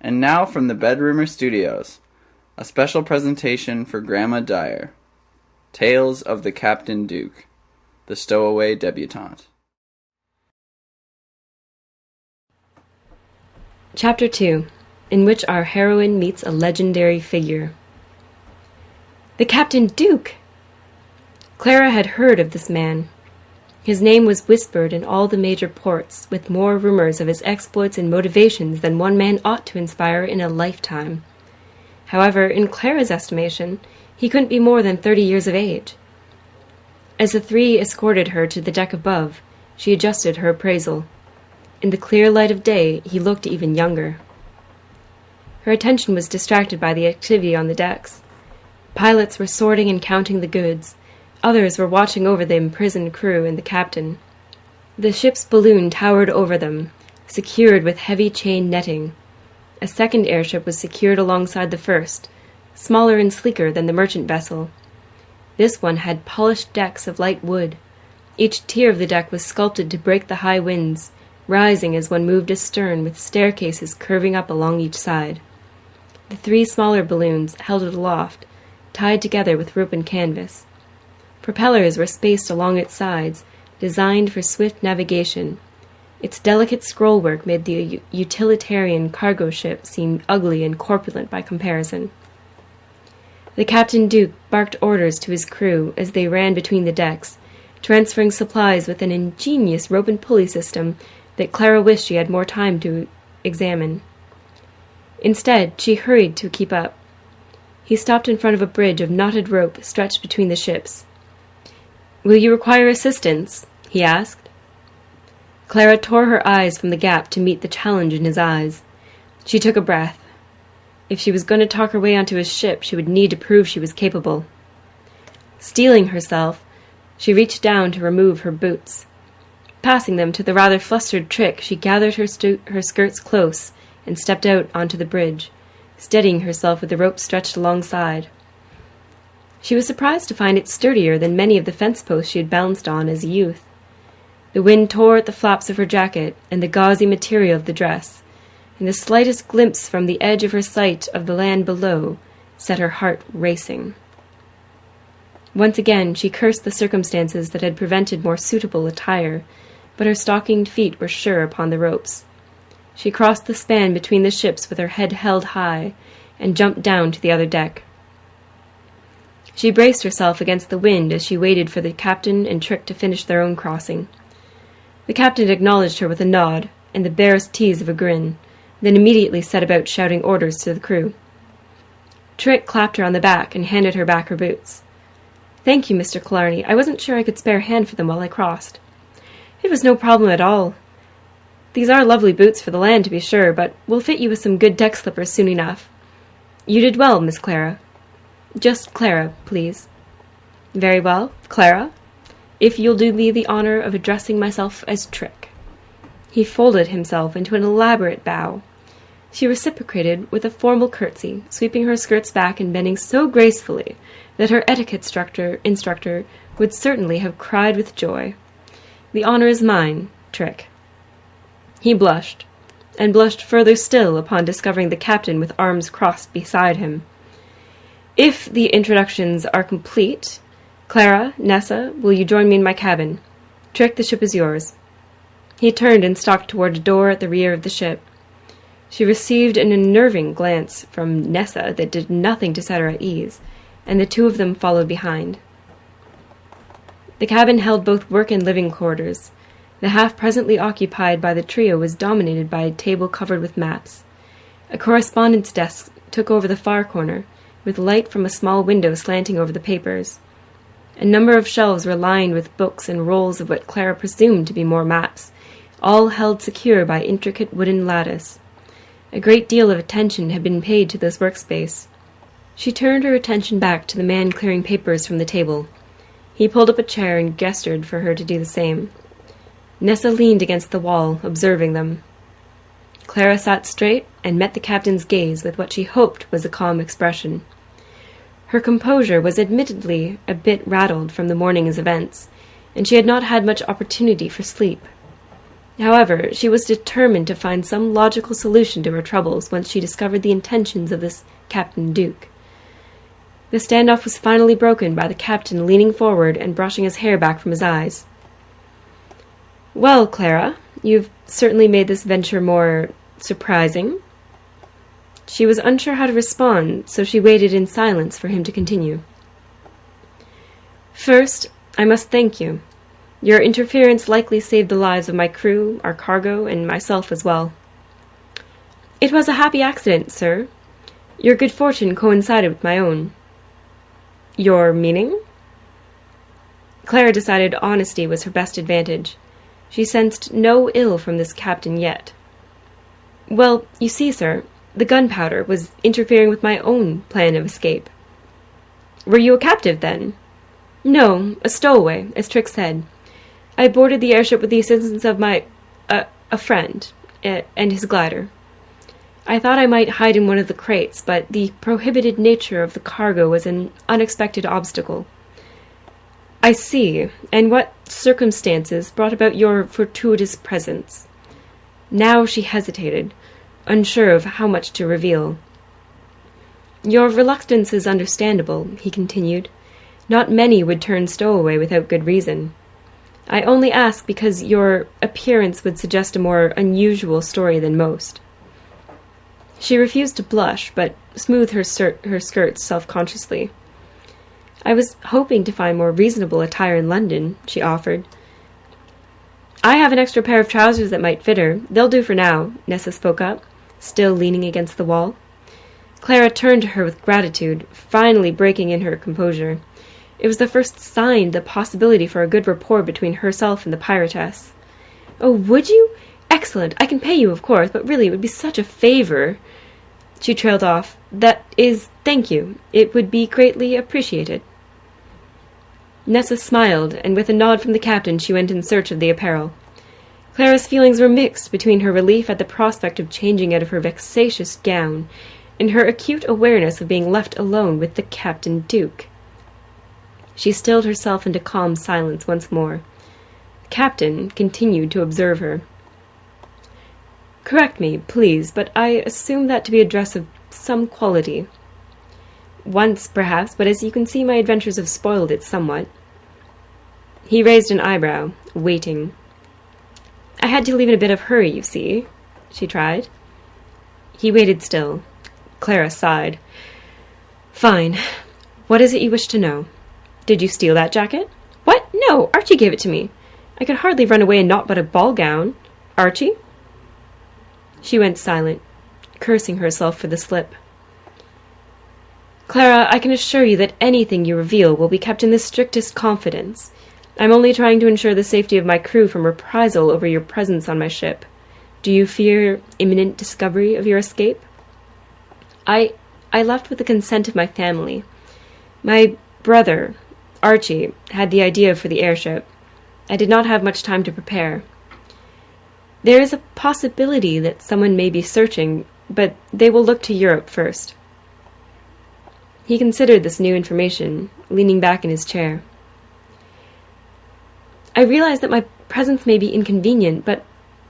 And now from the Bedroomer Studios, a special presentation for Grandma Dier. Tales of the Captain Duke, the Stowaway Debutante. Chapter 2, in which our heroine meets a legendary figure. The Captain Duke! Clara had heard of this man. His name was whispered in all the major ports, with more rumors of his exploits and motivations than one man ought to inspire in a lifetime. However, in Clara's estimation, he couldn't be more than 30 years of age. As the three escorted her to the deck above, she adjusted her appraisal. In the clear light of day, he looked even younger. Her attention was distracted by the activity on the decks. Pilots were sorting and counting the goods. Others were watching over the imprisoned crew and the captain. The ship's balloon towered over them, secured with heavy chain netting. A second airship was secured alongside the first, smaller and sleeker than the merchant vessel. This one had polished decks of light wood. Each tier of the deck was sculpted to break the high winds, rising as one moved astern with staircases curving up along each side. The three smaller balloons held it aloft, tied together with rope and canvas. Propellers were spaced along its sides, designed for swift navigation. Its delicate scrollwork made the utilitarian cargo ship seem ugly and corpulent by comparison. The Captain Duke barked orders to his crew as they ran between the decks, transferring supplies with an ingenious rope and pulley system that Clara wished she had more time to examine. Instead, she hurried to keep up. He stopped in front of a bridge of knotted rope stretched between the ships. "Will you require assistance?" he asked. Clara tore her eyes from the gap to meet the challenge in his eyes. She took a breath. If she was going to talk her way onto his ship, she would need to prove she was capable. Steeling herself, she reached down to remove her boots. Passing them to the rather flustered Trick, she gathered her skirts close and stepped out onto the bridge, steadying herself with the rope stretched alongside. She was surprised to find it sturdier than many of the fence posts she had balanced on as a youth. The wind tore at the flaps of her jacket and the gauzy material of the dress, and the slightest glimpse from the edge of her sight of the land below set her heart racing. Once again she cursed the circumstances that had prevented more suitable attire, but her stockinged feet were sure upon the ropes. She crossed the span between the ships with her head held high, and jumped down to the other deck. She braced herself against the wind as she waited for the captain and Trick to finish their own crossing. The captain acknowledged her with a nod and the barest tease of a grin, then immediately set about shouting orders to the crew. Trick clapped her on the back and handed her back her boots. "Thank you, Mr. Killarney. I wasn't sure I could spare a hand for them while I crossed." "It was no problem at all. These are lovely boots for the land, to be sure, but we'll fit you with some good deck slippers soon enough." "You did well, Miss Clara." "Just Clara, please." "Very well, Clara. If you'll do me the honor of addressing myself as Trick." He folded himself into an elaborate bow. She reciprocated with a formal curtsy, sweeping her skirts back and bending so gracefully that her etiquette instructor would certainly have cried with joy. "The honor is mine, Trick." He blushed, and blushed further still upon discovering the captain with arms crossed beside him. "If the introductions are complete, Clara, Nessa, will you join me in my cabin? Trick, the ship is yours." He turned and stalked toward a door at the rear of the ship. She received an unnerving glance from Nessa that did nothing to set her at ease, and the two of them followed behind. The cabin held both work and living quarters. The half presently occupied by the trio was dominated by a table covered with maps. A correspondence desk took over the far corner, with light from a small window slanting over the papers. A number of shelves were lined with books and rolls of what Clara presumed to be more maps, all held secure by intricate wooden lattice. A great deal of attention had been paid to this workspace. She turned her attention back to the man clearing papers from the table. He pulled up a chair and gestured for her to do the same. Nessa leaned against the wall, observing them. Clara sat straight and met the captain's gaze with what she hoped was a calm expression. Her composure was admittedly a bit rattled from the morning's events, and she had not had much opportunity for sleep. However, she was determined to find some logical solution to her troubles once she discovered the intentions of this Captain Duke. The standoff was finally broken by the captain leaning forward and brushing his hair back from his eyes. "Well, Clara, you've certainly made this venture more surprising." She was unsure how to respond, so she waited in silence for him to continue. "First, I must thank you. Your interference likely saved the lives of my crew, our cargo, and myself as well." "It was a happy accident, sir. Your good fortune coincided with my own." "Your meaning?" Clara decided honesty was her best advantage. She sensed no ill from this captain yet. "Well, you see, sir, the gunpowder was interfering with my own plan of escape." "Were you a captive, then?" "No, a stowaway, as Trix said. I boarded the airship with the assistance of a friend, and his glider. I thought I might hide in one of the crates, but the prohibited nature of the cargo was an unexpected obstacle." "I see. And what circumstances brought about your fortuitous presence?" Now she hesitated, unsure of how much to reveal. "Your reluctance is understandable," he continued. "Not many would turn stowaway without good reason. I only ask because your appearance would suggest a more unusual story than most." She refused to blush, but smoothed her skirts self-consciously. "I was hoping to find more reasonable attire in London," she offered. "I have an extra pair of trousers that might fit her. They'll do for now," Nessa spoke up, still leaning against the wall. Clara turned to her with gratitude, finally breaking in her composure. It was the first sign of the possibility for a good rapport between herself and the piratess. "Oh, would you? Excellent. I can pay you, of course, but really it would be such a favor." She trailed off. "That is, thank you. It would be greatly appreciated." Nessa smiled, and with a nod from the captain she went in search of the apparel. Clara's feelings were mixed between her relief at the prospect of changing out of her vexatious gown and her acute awareness of being left alone with the Captain Duke. She stilled herself into calm silence once more. The captain continued to observe her. "Correct me, please, but I assume that to be a dress of some quality." "Once, perhaps, but as you can see, my adventures have spoiled it somewhat." He raised an eyebrow, waiting. "I had to leave in a bit of hurry, you see," she tried. He waited still. Clara sighed. "Fine. What is it you wish to know? Did you steal that jacket?" "What? No, Archie gave it to me. I could hardly run away in naught but a ball gown. Archie?" She went silent, cursing herself for the slip. "Clara, I can assure you that anything you reveal will be kept in the strictest confidence. I'm only trying to ensure the safety of my crew from reprisal over your presence on my ship. Do you fear imminent discovery of your escape?" I left with the consent of my family. My brother, Archie, had the idea for the airship. I did not have much time to prepare. There is a possibility that someone may be searching, but they will look to Europe first." He considered this new information, leaning back in his chair. "I realize that my presence may be inconvenient, but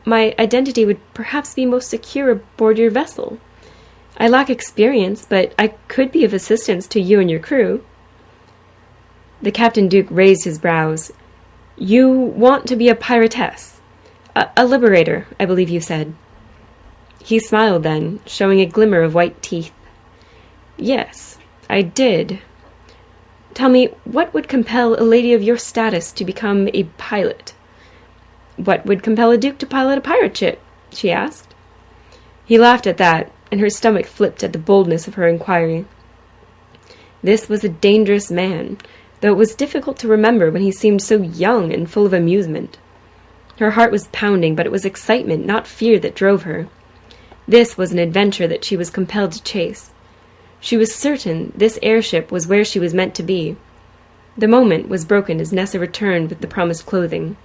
my identity would perhaps be most secure aboard your vessel. I lack experience, but I could be of assistance to you and your crew." The Captain Duke raised his brows. "You want to be a piratess? A liberator, I believe you said." He smiled then, showing a glimmer of white teeth. "Yes, I did. Tell me, what would compel a lady of your status to become a pilot?" "What would compel a duke to pilot a pirate ship?" she asked. He laughed at that, and her stomach flipped at the boldness of her inquiry. This was a dangerous man, though it was difficult to remember when he seemed so young and full of amusement. Her heart was pounding, but it was excitement, not fear, that drove her. This was an adventure that she was compelled to chase. She was certain this airship was where she was meant to be. The moment was broken as Nessa returned with the promised clothing.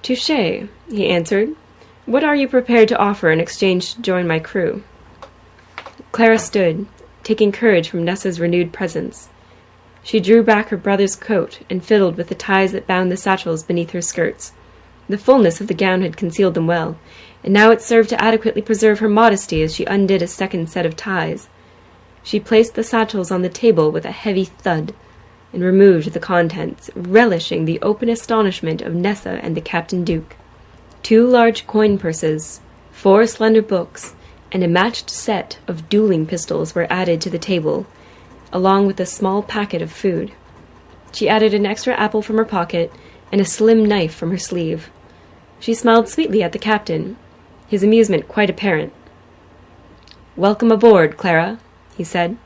"Touché," he answered. "What are you prepared to offer in exchange to join my crew?" Clara stood, taking courage from Nessa's renewed presence. She drew back her brother's coat and fiddled with the ties that bound the satchels beneath her skirts. The fullness of the gown had concealed them well, and now it served to adequately preserve her modesty as she undid a second set of ties. She placed the satchels on the table with a heavy thud, and removed the contents, relishing the open astonishment of Nessa and the Captain Duke. 2 large coin purses, 4 slender books, and a matched set of dueling pistols were added to the table, along with a small packet of food. She added an extra apple from her pocket and a slim knife from her sleeve. She smiled sweetly at the captain, his amusement quite apparent. "Welcome aboard, Clara," he said.